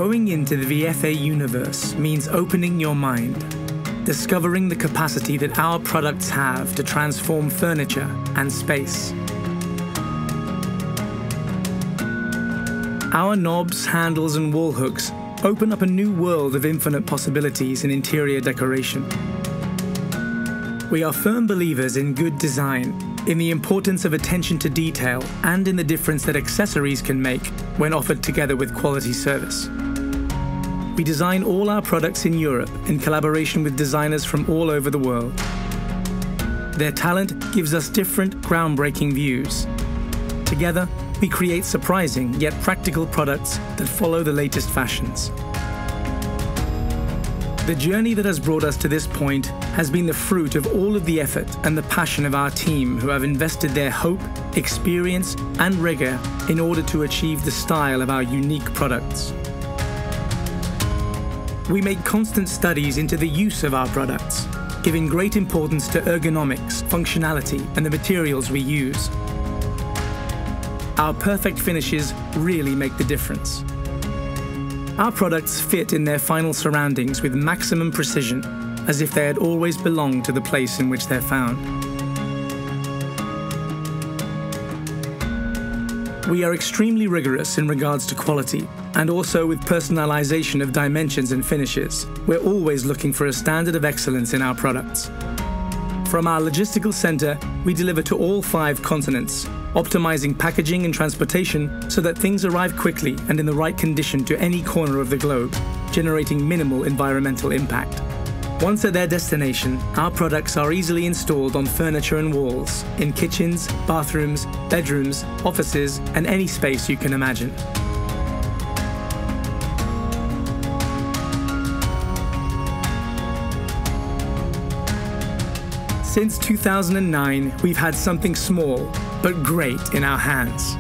Going into the Viefe universe means opening your mind, discovering the capacity that our products have to transform furniture and space. Our knobs, handles, and wall hooks open up a new world of infinite possibilities in interior decoration. We are firm believers in good design, in the importance of attention to detail, and in the difference that accessories can make when offered together with quality service. We design all our products in Europe in collaboration with designers from all over the world. Their talent gives us different, groundbreaking views. Together, we create surprising yet practical products that follow the latest fashions. The journey that has brought us to this point has been the fruit of all of the effort and the passion of our team, who have invested their hope, experience, and rigor in order to achieve the style of our unique products. We make constant studies into the use of our products, giving great importance to ergonomics, functionality, and the materials we use. Our perfect finishes really make the difference. Our products fit in their final surroundings with maximum precision, as if they had always belonged to the place in which they're found. We are extremely rigorous in regards to quality, and also with personalization of dimensions and finishes. We're always looking for a standard of excellence in our products. From our logistical center, we deliver to all 5 continents, optimizing packaging and transportation so that things arrive quickly and in the right condition to any corner of the globe, generating minimal environmental impact. Once at their destination, our products are easily installed on furniture and walls, in kitchens, bathrooms, bedrooms, offices, and any space you can imagine. Since 2009, we've had something small, but great in our hands.